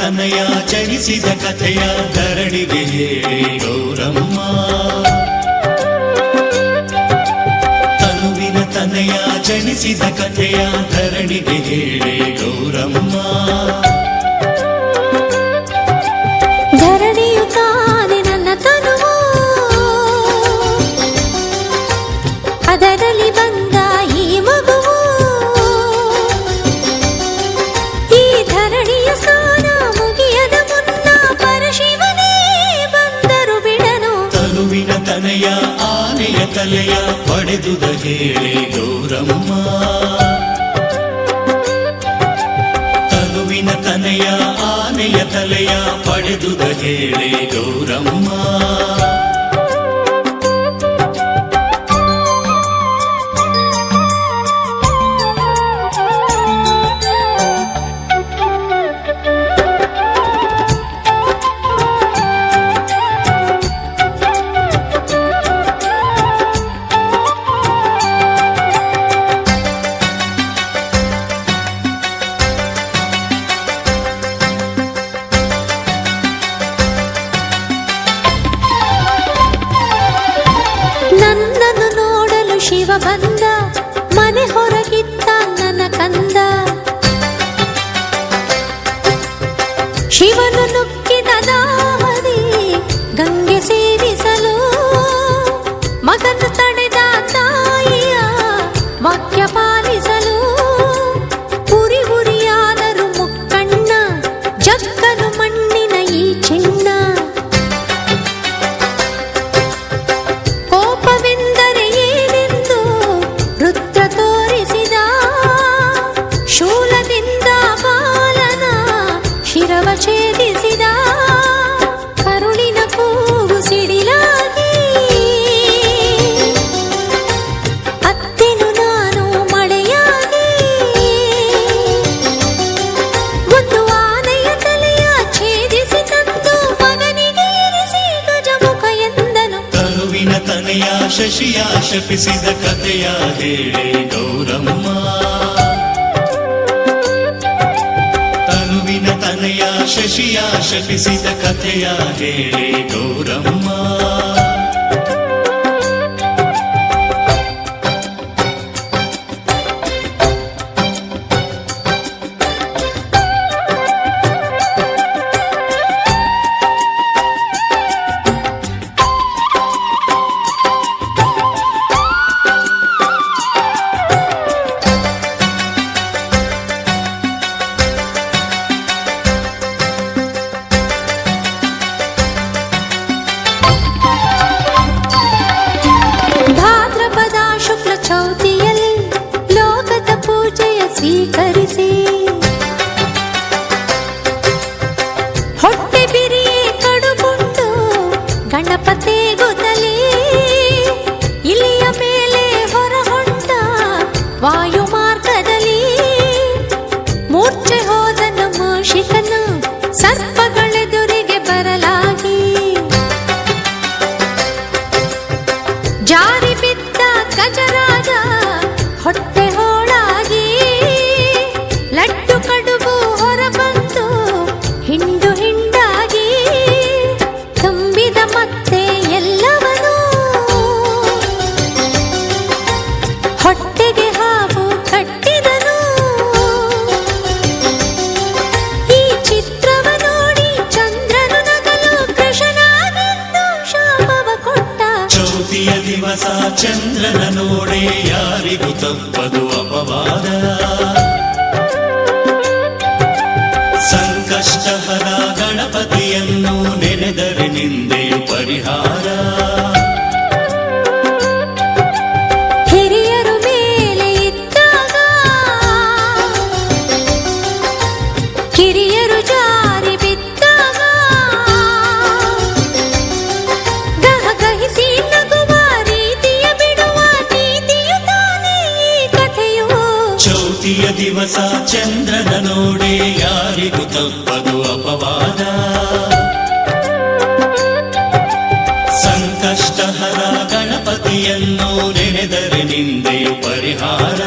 ತನಯ ಜನಿಸಿದ ಕಥೆಯ ಧರಣಿಗೆ ಹೇಳಿ ಗೌರಮ್ಮ. ತನುವಿನ ತನಯ ಜನಿಸಿದ ಕಥೆಯ ಧರಣಿಗೆ ಹೇಳಿ ಗೌರಮ್ಮ. ಧರಣಿಯು ತಾನೆ ನನ್ನ ತನುವು, ಅದರಲ್ಲಿ ಬಂದ ಈ ಮಗುವು. ಈ ಧರಣಿಯ ಸ್ನಾನ ಮುಗಿಯದ ಮುನ್ನ ಪರಶಿವನೇ ಬಂದರು ಬಿಡನು. ತನುವಿನ ತನಯ ಆನೆಯ ತಲೆಯ ಪಡೆದುದ ಹೇಳಿ ಗೌರಮ್ಮ. ತನುವಿನ ತನಯ ಆನೆಯ ತಲೆಯ ಪಡೆದುದ ಹೇಳಿ ಗೌರಮ್ಮ. ನನ್ನನ್ನು ನೋಡಲು ಶಿವ ಬಂದ, ಮನೆ ಹೊರಗಿದ್ದ ನನ್ನ ಕಂದ. ಶಿವನು ನುಗ್ಗಿದ ದಾಹದಿ ಗಂಗೆ ಸೇರಿಸಲು, ಮಗನು ತಡೆದ ತಾಯಿಯ ವಾಕ್ಯ ಪಾಲಿಸಲು. ಉರಿ ಉರಿಯಾದರು ಮುಕ್ಕಣ್ಣ, ಜಗ್ಗನು ಮಣ್ಣಿನ ಈ ಚಿನ್ನ. ಕೋಪವೆಂದರೆ ಏನೆಂದು ರುದ್ರ ತೋರಿಸಿದ, ಶೂಲದಿಂದ ಬಾಲನ ಶಿರವ ಛೇದಿಸಿದ. ಕರುಳಿನ ಕೂಗು ಸಿಡಿಲಾಗಿ ಅತ್ತೆನು ನಾನು ಮಳೆಯಾಗಿ. ಒಂದು ಆನೆಯ ತಲೆಯ ಛೇದಿಸಿ ತಂದು ಮಗನಿಗೆ ಇರಿಸಿ ಗಜಮುಖ ಎಂದನು. ತನುವಿನ ತನೆಯ ಶಶಿಯ ಶಪಿಸಿದ ಕಥೆಯ ಹೇಳಿ ಗೌರಮ್ಮ. ತನುವಿನ ತನೆಯ ಶಶಿಯ ಶಪಿಸಿದ ಕಥೆಯ ಹೇಳಿ ಗೌರಮ್ಮ. ಭಾದ್ರಪದ ಶುಕ್ಲ ಚೌತಿಯಲ್ಲಿ ಲೋಕದ ಪೂಜೆಯ ಸ್ವೀಕರಿಸಿ, ಹೊಟ್ಟೆ ಬಿರಿಯೇ ಕಡುಬುಂಡು ಗಣಪತಿ ಗೊತ್ತಲಿ. ಇಲ್ಲಿಯ ಮೇಲೆ ಹೊರಹೊಂಡ ವಾಯು ಮಾರ್ಗದಲ್ಲಿ, ಮೂರ್ಛೆ ಹೋದನು ಮೂಷಿಕನು ಸರ್ಪಗಳೆದುರಿಗೆ ಬರಲಾಗಿ. ಜಾರಿ ಬಿದ್ದ ಗಜರಾಜ ಹೊಟ್ಟೆ ಹೋಳಾಗಿ, ಲಡ್ಡು ಕಡುಬು ಹೊರಬಂದು ಹಿಂಡು ಹಿಂಡಾಗಿ. ತುಂಬಿದ ಮತ್ತೆ ಎಲ್ಲವನು ಹೊಟ್ಟೆಗೆ ಹಾವು ಕಟ್ಟಿದನು. ಈ ಚಿತ್ರವ ನೋಡಿ ಚಂದ್ರನು ನಗಲು ಕೃಷ್ಣನಾಗೆಂದು ಶಾಪವ ಕೊಟ್ಟ. ಚೌತಿಯ ದಿವಸ ಚಂದ್ರನ ನೋಡೆ ಯಾರಿಗೂ ತಪ್ಪದು ಅಪವಾದ. ಸಂಕಷ್ಟಹರ ಗಣಪತಿಯನ್ನು ನೆನೆದರೆ ನಿಂದೆ ಪರಿಹಾರ. ಹಿರಿಯರು ಮೇಲೆ ಇದ್ದಾಗ ಕಿರಿಯರು ಜಾರಿ ಬಿದ್ದಾಗ, ಗಹಗಹಿಸಿ ನಗುವ ರೀತಿಯ ಬಿಡುವ ನೀತಿಯು ತಾನೇ ಈ ಕಥೆಯು. ಚೌತಿಯ ದಿವಸ ಚಂದ್ರನ ನೋಡೆ ಯಾರಿಗೂ ತಪ್ಪದು ಅಪವಾದ. ಸಂಕಷ್ಟಹರ ಗಣಪತಿಯನ್ನು ನೆನೆದರೆ ನಿಂದೆ ಪರಿಹಾರ.